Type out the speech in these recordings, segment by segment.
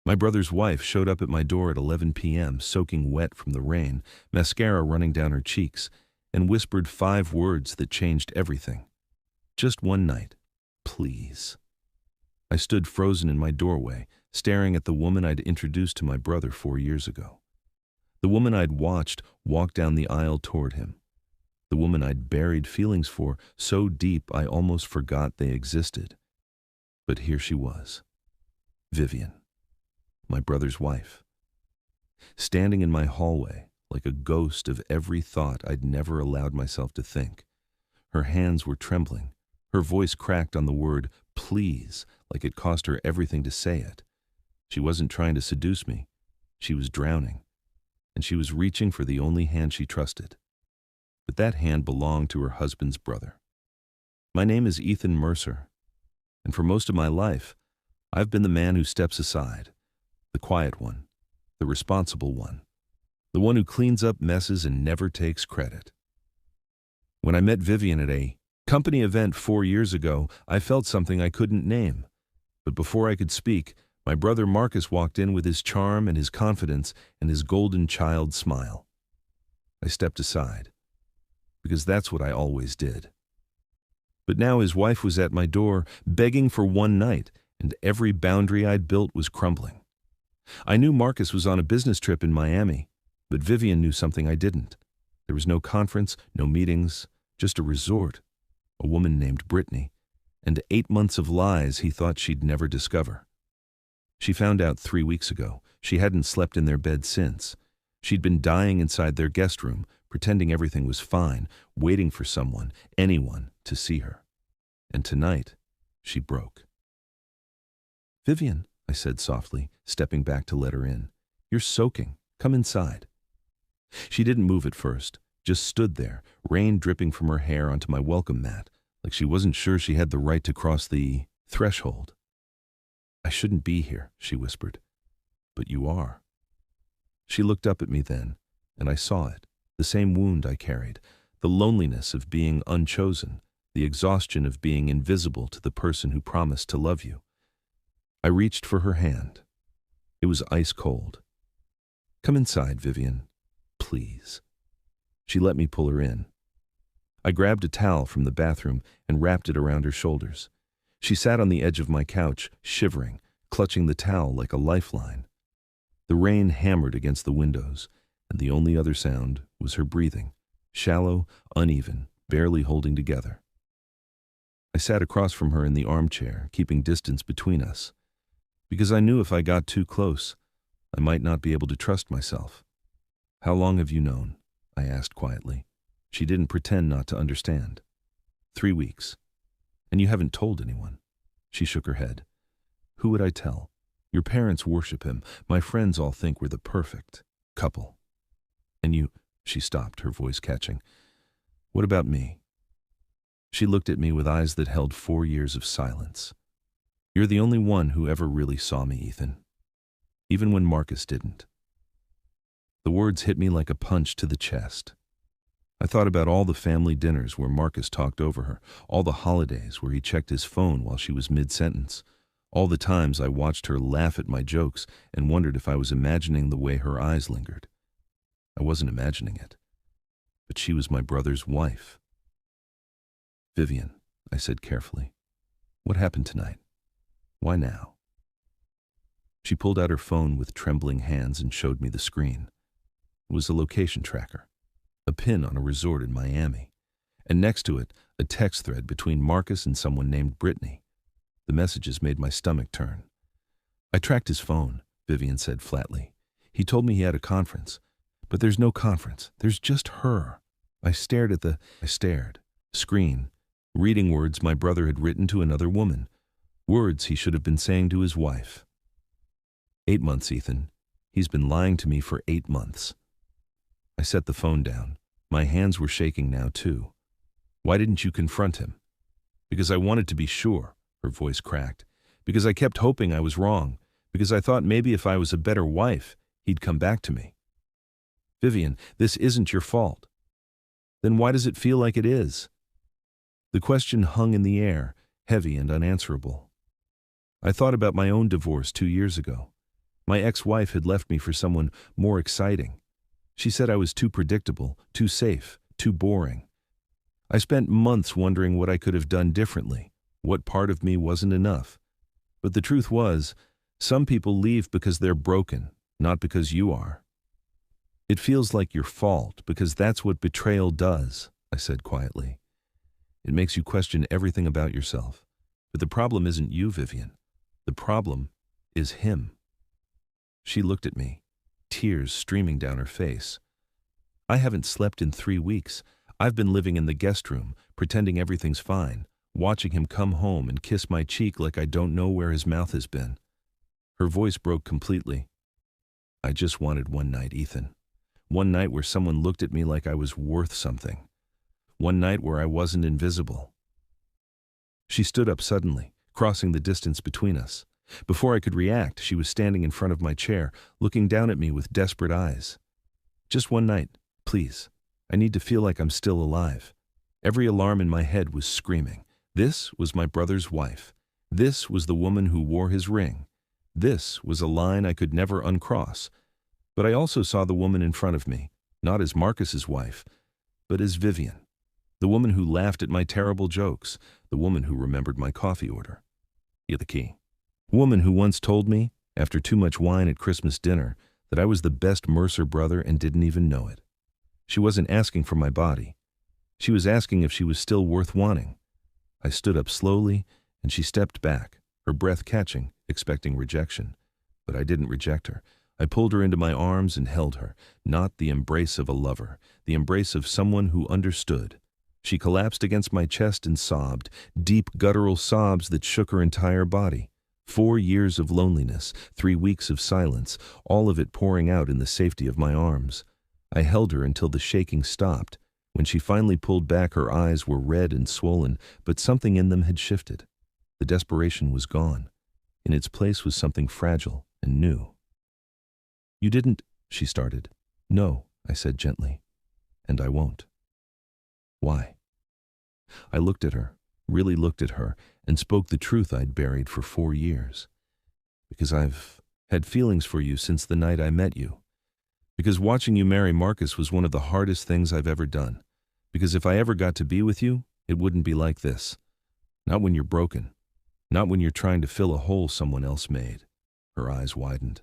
My brother's wife showed up at my door at 11 p.m., soaking wet from the rain, mascara running down her cheeks, and whispered 5 words that changed everything. Just one night. Please. I stood frozen in my doorway, staring at the woman I'd introduced to my brother 4 years ago. The woman I'd watched walk down the aisle toward him. The woman I'd buried feelings for so deep I almost forgot they existed. But here she was. Vivian, my brother's wife. Standing in my hallway, like a ghost of every thought I'd never allowed myself to think. Her hands were trembling. Her voice cracked on the word please, like it cost her everything to say it. She wasn't trying to seduce me. She was drowning. And she was reaching for the only hand she trusted. But that hand belonged to her husband's brother. My name is Ethan Mercer, and for most of my life, I've been the man who steps aside, the quiet one, the responsible one, the one who cleans up messes and never takes credit. When I met Vivian at a company event 4 years ago, I felt something I couldn't name. But before I could speak, my brother Marcus walked in with his charm and his confidence and his golden child smile. I stepped aside, because that's what I always did. But now his wife was at my door, begging for one night, and every boundary I'd built was crumbling. I knew Marcus was on a business trip in Miami, but Vivian knew something I didn't. There was no conference, no meetings, just a resort, a woman named Brittany, and 8 months of lies he thought she'd never discover. She found out 3 weeks ago. She hadn't slept in their bed since. She'd been dying inside their guest room, pretending everything was fine, waiting for someone, anyone, to see her. And tonight, she broke. "Vivian," I said softly, stepping back to let her in. "You're soaking. Come inside." She didn't move at first, just stood there, rain dripping from her hair onto my welcome mat, like she wasn't sure she had the right to cross the threshold. "I shouldn't be here," she whispered. "But you are." She looked up at me then, and I saw it, the same wound I carried, the loneliness of being unchosen, the exhaustion of being invisible to the person who promised to love you. I reached for her hand. It was ice cold. "Come inside, Vivian. Please." She let me pull her in. I grabbed a towel from the bathroom and wrapped it around her shoulders. She sat on the edge of my couch, shivering, clutching the towel like a lifeline. The rain hammered against the windows, and the only other sound was her breathing, shallow, uneven, barely holding together. I sat across from her in the armchair, keeping distance between us, because I knew if I got too close, I might not be able to trust myself. "How long have you known?" I asked quietly. She didn't pretend not to understand. 3 weeks. "And you haven't told anyone?" She shook her head. "Who would I tell? Your parents worship him. My friends all think we're the perfect couple. And you—" She stopped, her voice catching. "What about me?" She looked at me with eyes that held 4 years of silence. "You're the only one who ever really saw me, Ethan. Even when Marcus didn't." The words hit me like a punch to the chest. I thought about all the family dinners where Marcus talked over her, all the holidays where he checked his phone while she was mid-sentence, all the times I watched her laugh at my jokes and wondered if I was imagining the way her eyes lingered. I wasn't imagining it, but she was my brother's wife. "Vivian," I said carefully, "what happened tonight? Why now?" She pulled out her phone with trembling hands and showed me the screen. It was a location tracker, a pin on a resort in Miami, and next to it, a text thread between Marcus and someone named Brittany. The messages made my stomach turn. "I tracked his phone," Vivian said flatly. "He told me he had a conference. But there's no conference. There's just her." I stared at the screen, reading words my brother had written to another woman, words he should have been saying to his wife. 8 months, Ethan. He's been lying to me for 8 months. I set the phone down. My hands were shaking now, too. "Why didn't you confront him?" "Because I wanted to be sure," her voice cracked. "Because I kept hoping I was wrong. Because I thought maybe if I was a better wife, he'd come back to me." "Vivian, this isn't your fault." "Then why does it feel like it is?" The question hung in the air, heavy and unanswerable. I thought about my own divorce 2 years ago. My ex-wife had left me for someone more exciting. She said I was too predictable, too safe, too boring. I spent months wondering what I could have done differently, what part of me wasn't enough. But the truth was, some people leave because they're broken, not because you are. It feels like your fault because that's what betrayal does, I said quietly. It makes you question everything about yourself. But the problem isn't you, Vivian. The problem is him. She looked at me, tears streaming down her face. I haven't slept in 3 weeks. I've been living in the guest room, pretending everything's fine, watching him come home and kiss my cheek like I don't know where his mouth has been. Her voice broke completely. I just wanted one night, Ethan. One night where someone looked at me like I was worth something. One night where I wasn't invisible. She stood up suddenly, crossing the distance between us. Before I could react, she was standing in front of my chair, looking down at me with desperate eyes. Just one night, please. I need to feel like I'm still alive. Every alarm in my head was screaming. This was my brother's wife. This was the woman who wore his ring. This was a line I could never uncross. But I also saw the woman in front of me, not as Marcus's wife, but as Vivian. The woman who laughed at my terrible jokes. The woman who remembered my coffee order. Get the key. Woman who once told me, after too much wine at Christmas dinner, that I was the best Mercer brother and didn't even know it. She wasn't asking for my body. She was asking if she was still worth wanting. I stood up slowly, and she stepped back, her breath catching, expecting rejection. But I didn't reject her. I pulled her into my arms and held her, not the embrace of a lover, the embrace of someone who understood. She collapsed against my chest and sobbed, deep guttural sobs that shook her entire body. 4 years of loneliness, 3 weeks of silence, all of it pouring out in the safety of my arms. I held her until the shaking stopped. When she finally pulled back, her eyes were red and swollen, but something in them had shifted. The desperation was gone. In its place was something fragile and new. You didn't, she started. No, I said gently. And I won't. Why? I looked at her, really looked at her, and spoke the truth I'd buried for 4 years. Because I've had feelings for you since the night I met you. Because watching you marry Marcus was one of the hardest things I've ever done. Because if I ever got to be with you, it wouldn't be like this. Not when you're broken. Not when you're trying to fill a hole someone else made. Her eyes widened.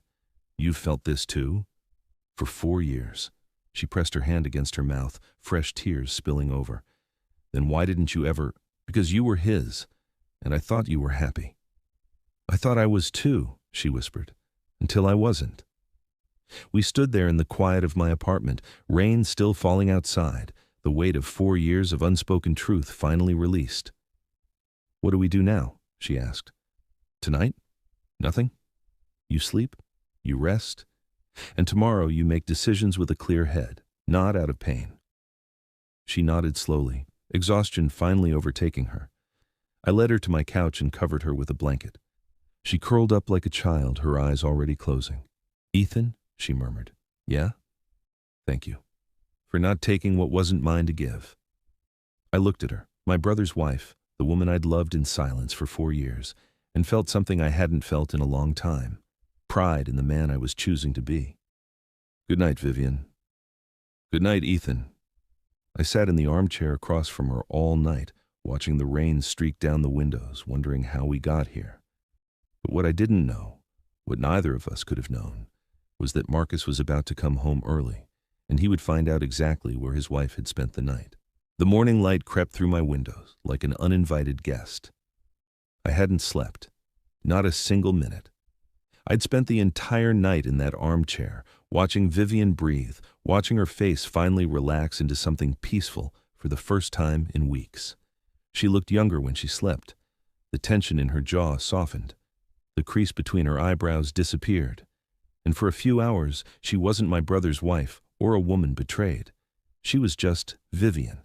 You've felt this too? For 4 years. She pressed her hand against her mouth, fresh tears spilling over. Then why didn't you ever? Because you were his, and I thought you were happy. I thought I was too, she whispered, until I wasn't. We stood there in the quiet of my apartment, rain still falling outside, the weight of 4 years of unspoken truth finally released. What do we do now? She asked. Tonight? Nothing? You sleep? You rest? And tomorrow you make decisions with a clear head, not out of pain. She nodded slowly, exhaustion finally overtaking her. I led her to my couch and covered her with a blanket. She curled up like a child, her eyes already closing. Ethan, she murmured. Yeah? Thank you. For not taking what wasn't mine to give. I looked at her, my brother's wife, the woman I'd loved in silence for 4 years, and felt something I hadn't felt in a long time. Pride in the man I was choosing to be. Good night, Vivian. Good night, Ethan. I sat in the armchair across from her all night, watching the rain streak down the windows, wondering how we got here. But what I didn't know, what neither of us could have known, was that Marcus was about to come home early, and he would find out exactly where his wife had spent the night. The morning light crept through my windows like an uninvited guest. I hadn't slept, not a single minute. I'd spent the entire night in that armchair, watching Vivian breathe, watching her face finally relax into something peaceful for the first time in weeks. She looked younger when she slept. The tension in her jaw softened. The crease between her eyebrows disappeared. And for a few hours, she wasn't my brother's wife or a woman betrayed. She was just Vivian,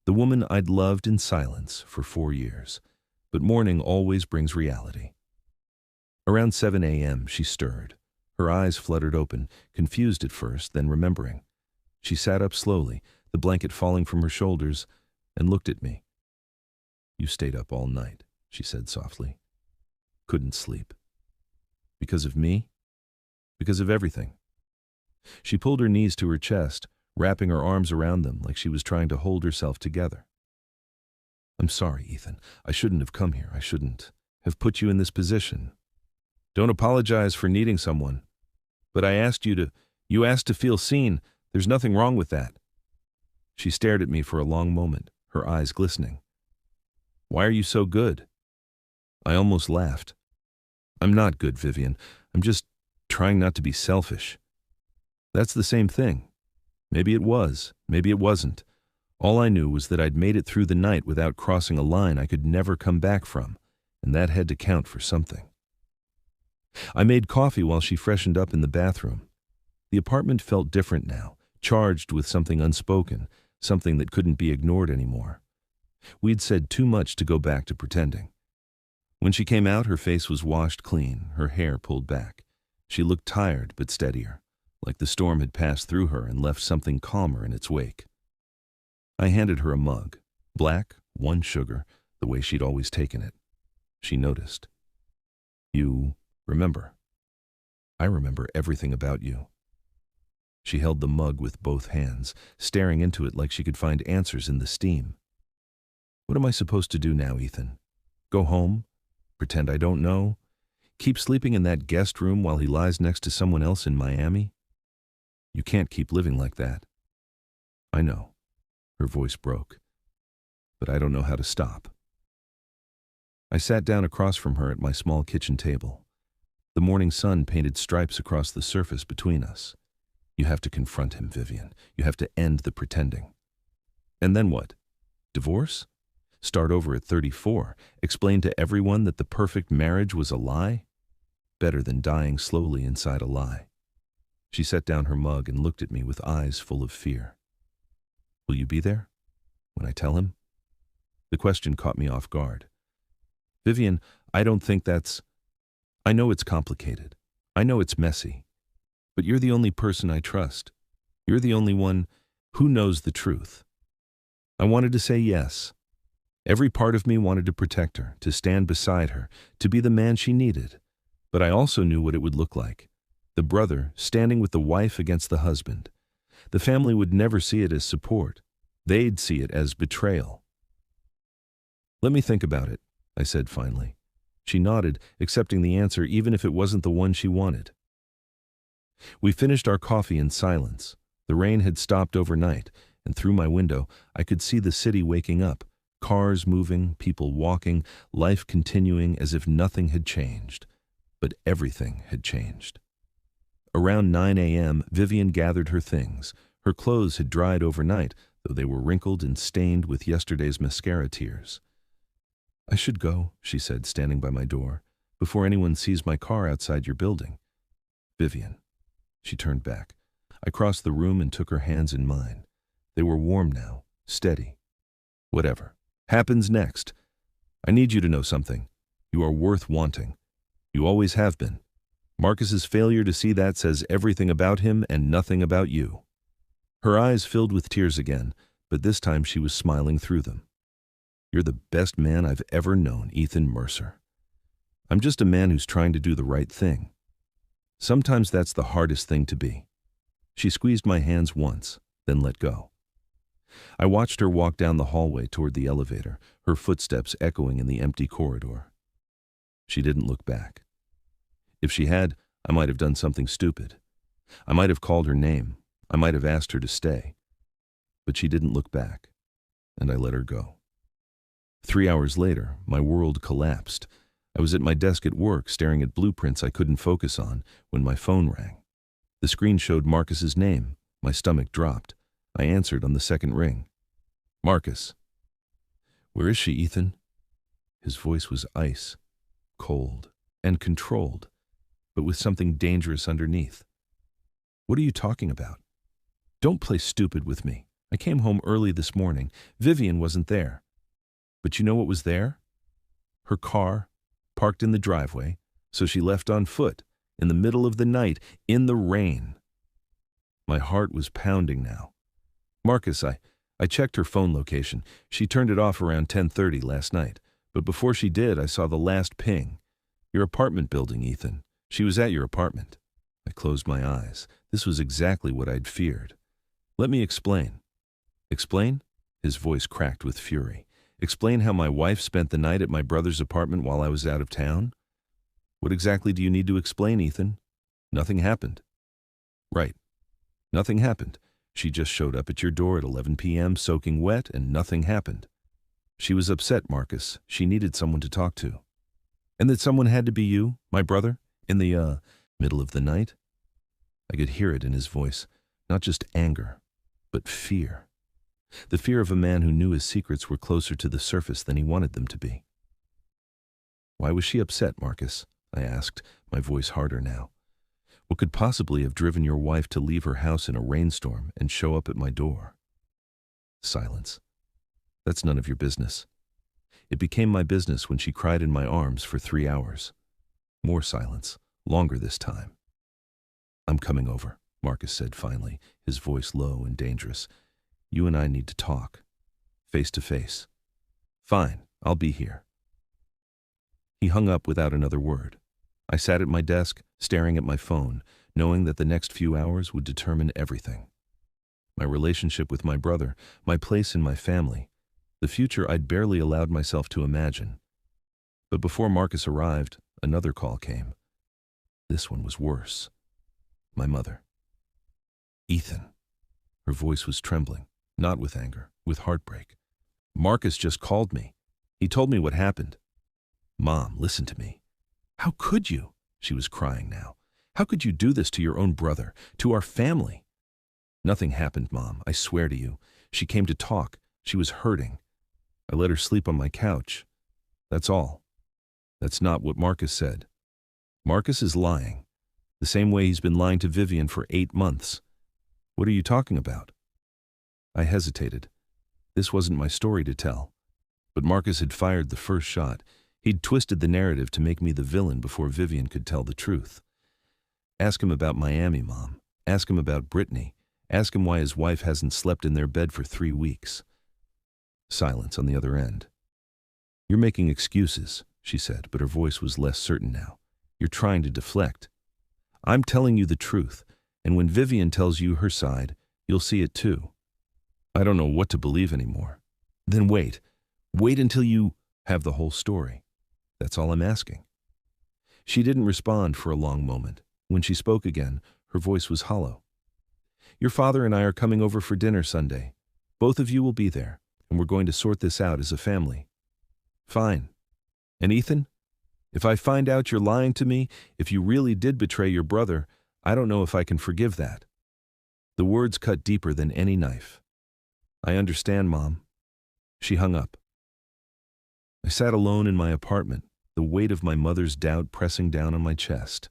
the woman I'd loved in silence for 4 years. But morning always brings reality. Around 7 a.m., she stirred. Her eyes fluttered open, confused at first, then remembering. She sat up slowly, the blanket falling from her shoulders, and looked at me. You stayed up all night, she said softly. Couldn't sleep. Because of me? Because of everything. She pulled her knees to her chest, wrapping her arms around them like she was trying to hold herself together. I'm sorry, Ethan. I shouldn't have come here. I shouldn't have put you in this position. Don't apologize for needing someone. But you asked to feel seen. There's nothing wrong with that. She stared at me for a long moment, her eyes glistening. Why are you so good? I almost laughed. I'm not good, Vivian. I'm just trying not to be selfish. That's the same thing. Maybe it was, maybe it wasn't. All I knew was that I'd made it through the night without crossing a line I could never come back from, and that had to count for something. I made coffee while she freshened up in the bathroom. The apartment felt different now, charged with something unspoken, something that couldn't be ignored anymore. We'd said too much to go back to pretending. When she came out, her face was washed clean, her hair pulled back. She looked tired but steadier, like the storm had passed through her and left something calmer in its wake. I handed her a mug, black, 1 sugar, the way she'd always taken it. She noticed. You remember. I remember everything about you. She held the mug with both hands, staring into it like she could find answers in the steam. What am I supposed to do now, Ethan? Go home? Pretend I don't know? Keep sleeping in that guest room while he lies next to someone else in Miami? You can't keep living like that. I know. Her voice broke. But I don't know how to stop. I sat down across from her at my small kitchen table. The morning sun painted stripes across the surface between us. You have to confront him, Vivian. You have to end the pretending. And then what? Divorce? Start over at 34? Explain to everyone that the perfect marriage was a lie? Better than dying slowly inside a lie. She set down her mug and looked at me with eyes full of fear. Will you be there? When I tell him? The question caught me off guard. Vivian, I don't think that's... I know it's complicated. I know it's messy. But you're the only person I trust. You're the only one who knows the truth. I wanted to say yes. Every part of me wanted to protect her, to stand beside her, to be the man she needed. But I also knew what it would look like. The brother standing with the wife against the husband. The family would never see it as support. They'd see it as betrayal. Let me think about it, I said finally. She nodded, accepting the answer even if it wasn't the one she wanted. We finished our coffee in silence. The rain had stopped overnight, and through my window I could see the city waking up, cars moving, people walking, life continuing as if nothing had changed. But everything had changed. Around 9 a.m., Vivian gathered her things. Her clothes had dried overnight, though they were wrinkled and stained with yesterday's mascara tears. I should go, she said, standing by my door, before anyone sees my car outside your building. Vivian. She turned back. I crossed the room and took her hands in mine. They were warm now, steady. Whatever. Happens next. I need you to know something. You are worth wanting. You always have been. Marcus's failure to see that says everything about him and nothing about you. Her eyes filled with tears again, but this time she was smiling through them. You're the best man I've ever known, Ethan Mercer. I'm just a man who's trying to do the right thing. Sometimes that's the hardest thing to be. She squeezed my hands once, then let go. I watched her walk down the hallway toward the elevator, her footsteps echoing in the empty corridor. She didn't look back. If she had, I might have done something stupid. I might have called her name. I might have asked her to stay. But she didn't look back, and I let her go. 3 hours later, my world collapsed. I was at my desk at work, staring at blueprints I couldn't focus on, when my phone rang. The screen showed Marcus's name. My stomach dropped. I answered on the second ring. Marcus. Where is she, Ethan? His voice was ice, cold, and controlled, but with something dangerous underneath. What are you talking about? Don't play stupid with me. I came home early this morning. Vivian wasn't there. But you know what was there? Her car, parked in the driveway, so she left on foot, in the middle of the night, in the rain. My heart was pounding now. Marcus, I checked her phone location. She turned it off around 10:30 last night, but before she did, I saw the last ping. Your apartment building, Ethan. She was at your apartment. I closed my eyes. This was exactly what I'd feared. Let me explain. Explain? His voice cracked with fury. Explain how my wife spent the night at my brother's apartment while I was out of town? What exactly do you need to explain, Ethan? Nothing happened. Right. Nothing happened. She just showed up at your door at 11 p.m. soaking wet, and nothing happened. She was upset, Marcus. She needed someone to talk to. And that someone had to be you, my brother, in the, middle of the night? I could hear it in his voice. Not just anger, but fear. The fear of a man who knew his secrets were closer to the surface than he wanted them to be. Why was she upset, Marcus? I asked, my voice harder now. What could possibly have driven your wife to leave her house in a rainstorm and show up at my door? Silence. That's none of your business. It became my business when she cried in my arms for 3 hours. More silence, longer this time. I'm coming over, Marcus said finally, his voice low and dangerous. You and I need to talk. Face to face. Fine, I'll be here. He hung up without another word. I sat at my desk, staring at my phone, knowing that the next few hours would determine everything. My relationship with my brother, my place in my family, the future I'd barely allowed myself to imagine. But before Marcus arrived, another call came. This one was worse. My mother. Ethan. Her voice was trembling, not with anger, with heartbreak. Marcus just called me. He told me what happened. Mom, listen to me. How could you? She was crying now. How could you do this to your own brother, to our family? Nothing happened, Mom, I swear to you. She came to talk. She was hurting. I let her sleep on my couch. That's all. That's not what Marcus said. Marcus is lying, the same way he's been lying to Vivian for 8 months. What are you talking about? I hesitated. This wasn't my story to tell. But Marcus had fired the first shot. He'd twisted the narrative to make me the villain before Vivian could tell the truth. Ask him about Miami, Mom. Ask him about Brittany. Ask him why his wife hasn't slept in their bed for 3 weeks. Silence on the other end. You're making excuses, she said, but her voice was less certain now. You're trying to deflect. I'm telling you the truth, and when Vivian tells you her side, you'll see it too. I don't know what to believe anymore. Then wait. Wait until you have the whole story. That's all I'm asking. She didn't respond for a long moment. When she spoke again, her voice was hollow. Your father and I are coming over for dinner Sunday. Both of you will be there, and we're going to sort this out as a family. Fine. And Ethan? If I find out you're lying to me, if you really did betray your brother, I don't know if I can forgive that. The words cut deeper than any knife. I understand, Mom. She hung up. I sat alone in my apartment, the weight of my mother's doubt pressing down on my chest.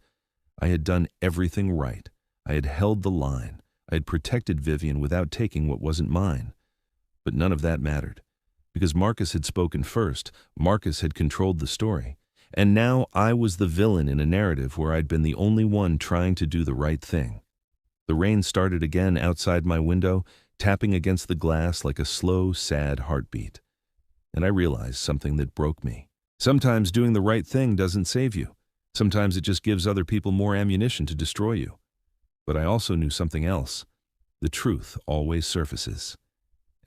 I had done everything right. I had held the line. I had protected Vivian without taking what wasn't mine. But none of that mattered. Because Marcus had spoken first, Marcus had controlled the story. And now I was the villain in a narrative where I'd been the only one trying to do the right thing. The rain started again outside my window, tapping against the glass like a slow, sad heartbeat. And I realized something that broke me. Sometimes doing the right thing doesn't save you. Sometimes it just gives other people more ammunition to destroy you. But I also knew something else. The truth always surfaces.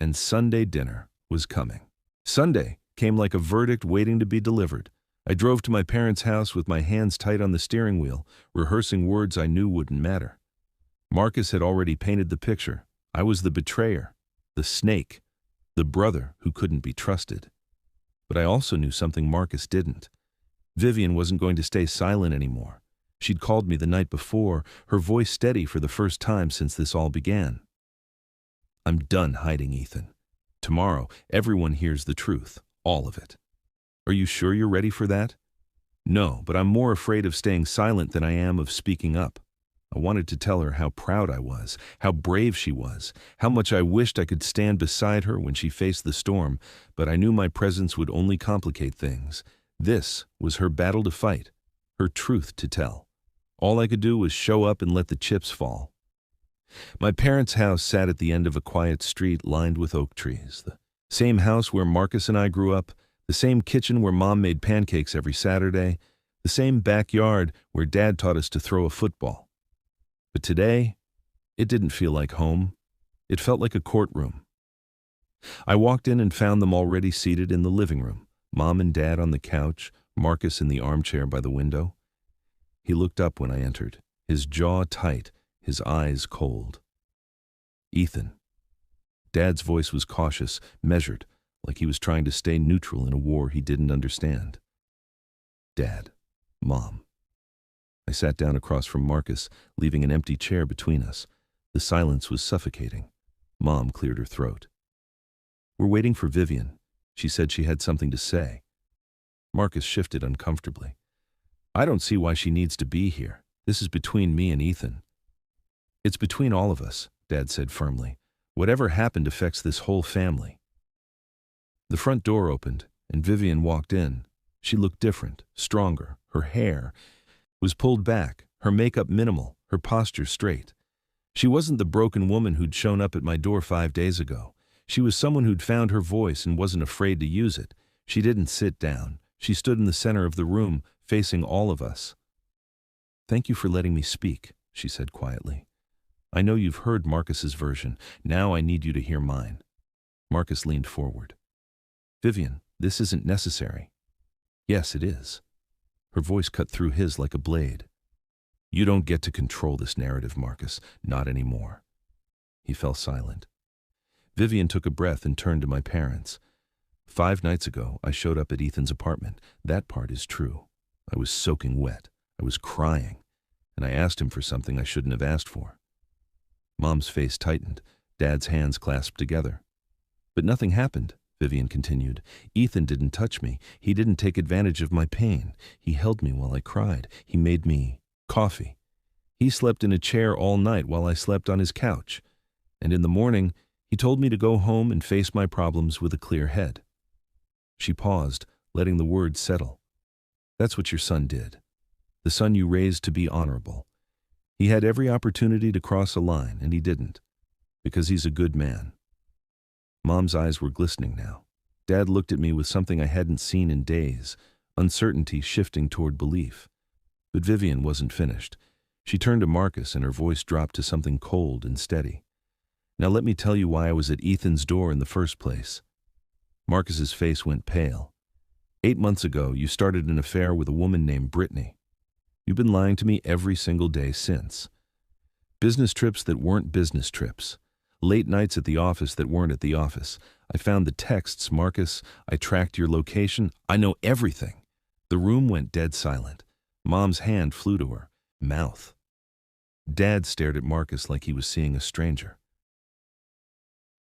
And Sunday dinner was coming. Sunday came like a verdict waiting to be delivered. I drove to my parents' house with my hands tight on the steering wheel, rehearsing words I knew wouldn't matter. Marcus had already painted the picture. I was the betrayer, the snake, the brother who couldn't be trusted. But I also knew something Marcus didn't. Vivian wasn't going to stay silent anymore. She'd called me the night before, her voice steady for the first time since this all began. I'm done hiding, Ethan. Tomorrow, everyone hears the truth, all of it. Are you sure you're ready for that? No, but I'm more afraid of staying silent than I am of speaking up. I wanted to tell her how proud I was, how brave she was, how much I wished I could stand beside her when she faced the storm, but I knew my presence would only complicate things. This was her battle to fight, her truth to tell. All I could do was show up and let the chips fall. My parents' house sat at the end of a quiet street lined with oak trees. The same house where Marcus and I grew up, the same kitchen where Mom made pancakes every Saturday, the same backyard where Dad taught us to throw a football. But today, it didn't feel like home. It felt like a courtroom. I walked in and found them already seated in the living room, Mom and Dad on the couch, Marcus in the armchair by the window. He looked up when I entered, his jaw tight, his eyes cold. "Ethan." Dad's voice was cautious, measured, like he was trying to stay neutral in a war he didn't understand. "Dad." "Mom." I sat down across from Marcus, leaving an empty chair between us. The silence was suffocating. Mom cleared her throat. "We're waiting for Vivian. She said she had something to say." Marcus shifted uncomfortably. "I don't see why she needs to be here. This is between me and Ethan." "It's between all of us," Dad said firmly. "Whatever happened affects this whole family." The front door opened, and Vivian walked in. She looked different, stronger. Her hair was pulled back, her makeup minimal, her posture straight. She wasn't the broken woman who'd shown up at my door 5 days ago. She was someone who'd found her voice and wasn't afraid to use it. She didn't sit down. She stood in the center of the room, facing all of us. "Thank you for letting me speak," she said quietly. "I know you've heard Marcus's version. Now I need you to hear mine." Marcus leaned forward. "Vivian, this isn't necessary." "Yes, it is." Her voice cut through his like a blade. "You don't get to control this narrative, Marcus. Not anymore." He fell silent. Vivian took a breath and turned to my parents. 5 nights ago, I showed up at Ethan's apartment. That part is true. I was soaking wet. I was crying. And I asked him for something I shouldn't have asked for. Mom's face tightened. Dad's hands clasped together. "But nothing happened," Vivian continued. "Ethan didn't touch me. He didn't take advantage of my pain. He held me while I cried. He made me coffee. He slept in a chair all night while I slept on his couch. And in the morning, he told me to go home and face my problems with a clear head." She paused, letting the words settle. "That's what your son did. The son you raised to be honorable. He had every opportunity to cross a line, and he didn't. Because he's a good man." Mom's eyes were glistening now. Dad looked at me with something I hadn't seen in days, uncertainty shifting toward belief. But Vivian wasn't finished. She turned to Marcus and her voice dropped to something cold and steady. "Now let me tell you why I was at Ethan's door in the first place." Marcus's face went pale. 8 months ago, you started an affair with a woman named Brittany. You've been lying to me every single day since. Business trips that weren't business trips. Late nights at the office that weren't at the office. I found the texts, Marcus. I tracked your location. I know everything. The room went dead silent. Mom's hand flew to her mouth. Dad stared at Marcus like he was seeing a stranger.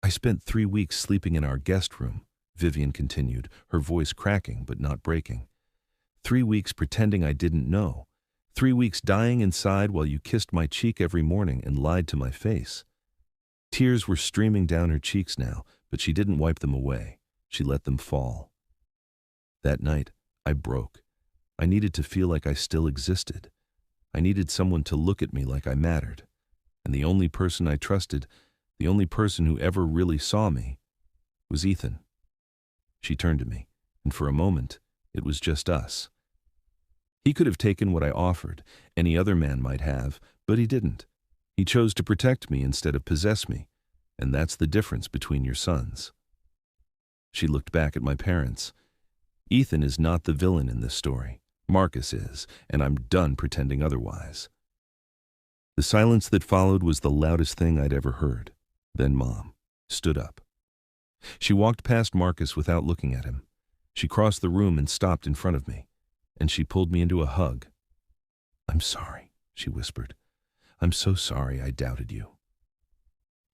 "I spent 3 weeks sleeping in our guest room," Vivian continued, her voice cracking but not breaking. 3 weeks pretending I didn't know. 3 weeks dying inside while you kissed my cheek every morning and lied to my face. Tears were streaming down her cheeks now, but she didn't wipe them away. She let them fall. That night, I broke. I needed to feel like I still existed. I needed someone to look at me like I mattered. And the only person I trusted, the only person who ever really saw me, was Ethan. She turned to me, and for a moment, it was just us. He could have taken what I offered, any other man might have, but he didn't. He chose to protect me instead of possess me, and that's the difference between your sons. She looked back at my parents. Ethan is not the villain in this story. Marcus is, and I'm done pretending otherwise. The silence that followed was the loudest thing I'd ever heard. Then Mom stood up. She walked past Marcus without looking at him. She crossed the room and stopped in front of me, and she pulled me into a hug. "I'm sorry," she whispered. "I'm so sorry I doubted you."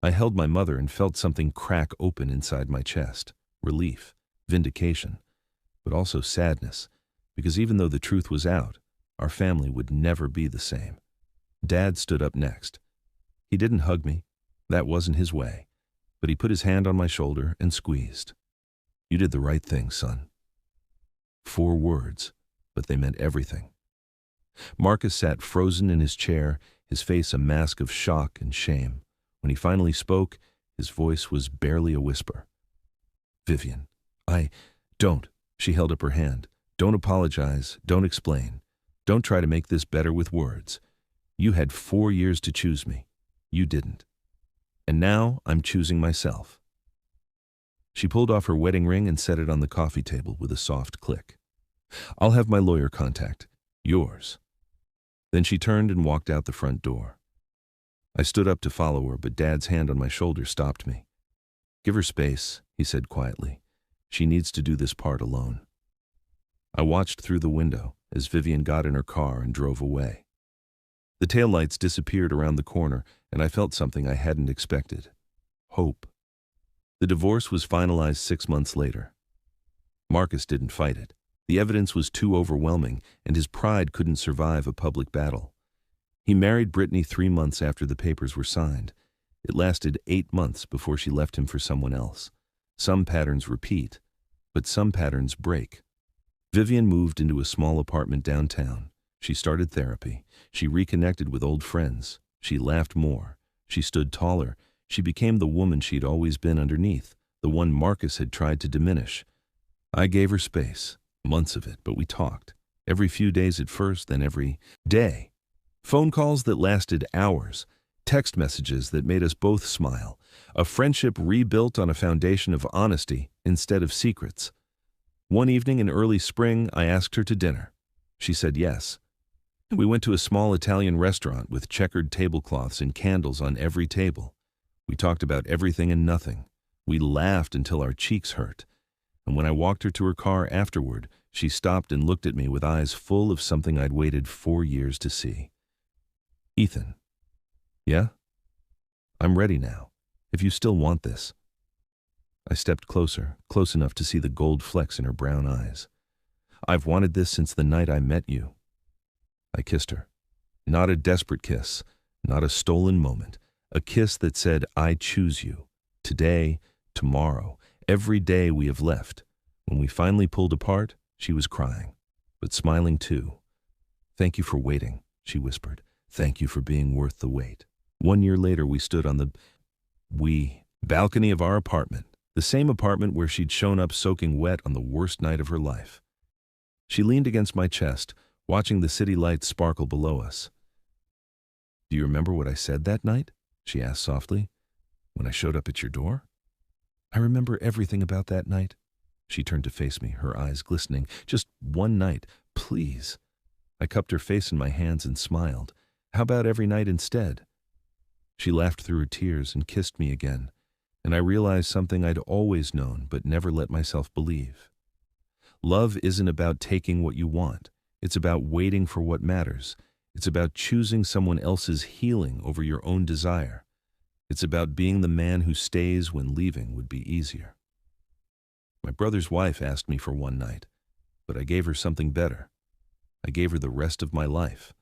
I held my mother and felt something crack open inside my chest. Relief, vindication, but also sadness, because even though the truth was out, our family would never be the same. Dad stood up next. He didn't hug me. That wasn't his way. But he put his hand on my shoulder and squeezed. "You did the right thing, son." 4 words, but they meant everything. Marcus sat frozen in his chair, his face a mask of shock and shame. When he finally spoke, his voice was barely a whisper. "Vivian, don't." She held up her hand. "Don't apologize. Don't explain. Don't try to make this better with words. You had 4 years to choose me. You didn't. And now I'm choosing myself." She pulled off her wedding ring and set it on the coffee table with a soft click. "I'll have my lawyer contact. Yours." Then she turned and walked out the front door. I stood up to follow her, but Dad's hand on my shoulder stopped me. "Give her space," he said quietly. "She needs to do this part alone." I watched through the window as Vivian got in her car and drove away. The taillights disappeared around the corner, and I felt something I hadn't expected. Hope. The divorce was finalized 6 months later. Marcus didn't fight it. The evidence was too overwhelming, and his pride couldn't survive a public battle. He married Brittany 3 months after the papers were signed. It lasted 8 months before she left him for someone else. Some patterns repeat, but some patterns break. Vivian moved into a small apartment downtown. She started therapy. She reconnected with old friends. She laughed more. She stood taller. She became the woman she'd always been underneath, the one Marcus had tried to diminish. I gave her space, months of it, but we talked. Every few days at first, then every day. Phone calls that lasted hours, text messages that made us both smile, a friendship rebuilt on a foundation of honesty instead of secrets. One evening in early spring, I asked her to dinner. She said yes. We went to a small Italian restaurant with checkered tablecloths and candles on every table. We talked about everything and nothing. We laughed until our cheeks hurt. And when I walked her to her car afterward, she stopped and looked at me with eyes full of something I'd waited 4 years to see. "Ethan." "Yeah? I'm ready now, if you still want this." I stepped closer, close enough to see the gold flecks in her brown eyes. "I've wanted this since the night I met you." I kissed her. Not a desperate kiss, not a stolen moment. A kiss that said, "I choose you. Today, tomorrow, every day we have left." When we finally pulled apart, she was crying, but smiling too. "Thank you for waiting," she whispered. "Thank you for being worth the wait." 1 year later, we stood on the balcony of our apartment, the same apartment where she'd shown up soaking wet on the worst night of her life. She leaned against my chest, watching the city lights sparkle below us. "Do you remember what I said that night?" she asked softly. "When I showed up at your door?" "I remember everything about that night." She turned to face me, her eyes glistening. "Just one night, please." I cupped her face in my hands and smiled. "How about every night instead?" She laughed through her tears and kissed me again, and I realized something I'd always known but never let myself believe. Love isn't about taking what you want. It's about waiting for what matters. It's about choosing someone else's healing over your own desire. It's about being the man who stays when leaving would be easier. My brother's wife asked me for one night, but I gave her something better. I gave her the rest of my life.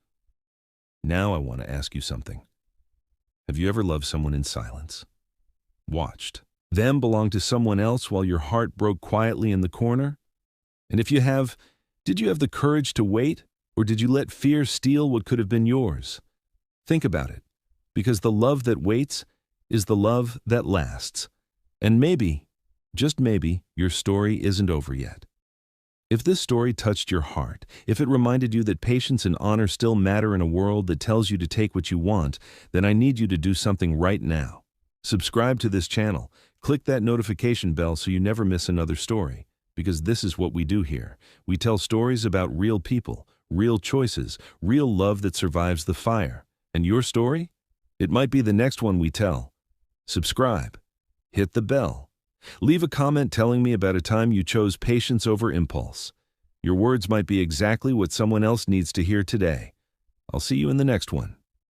Now I want to ask you something. Have you ever loved someone in silence? Watched them belong to someone else while your heart broke quietly in the corner? And if you have, did you have the courage to wait, or did you let fear steal what could have been yours? Think about it, because the love that waits is the love that lasts. And maybe, just maybe, your story isn't over yet. If this story touched your heart, if it reminded you that patience and honor still matter in a world that tells you to take what you want, then I need you to do something right now. Subscribe to this channel. Click that notification bell so you never miss another story. Because this is what we do here. We tell stories about real people, real choices, real love that survives the fire. And your story? It might be the next one we tell. Subscribe. Hit the bell. Leave a comment telling me about a time you chose patience over impulse. Your words might be exactly what someone else needs to hear today. I'll see you in the next one.